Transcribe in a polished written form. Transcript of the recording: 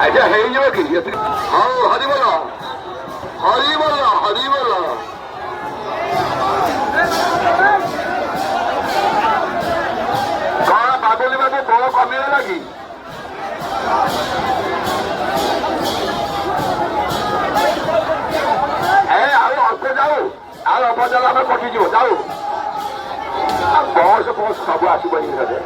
আচ্ছা হয়ে যাবে কি হরি বলো হরি বলো হরি বলো কাগলি বাবু বড় কমিয়ে নাকি হ্যাঁ আরো অল্প যাও আর অল্প যাও আমরা কটিଯିବ যাও ବସ୍ ଫସ୍ ସବୁ ଆସିବ ଇଂରାଜୀ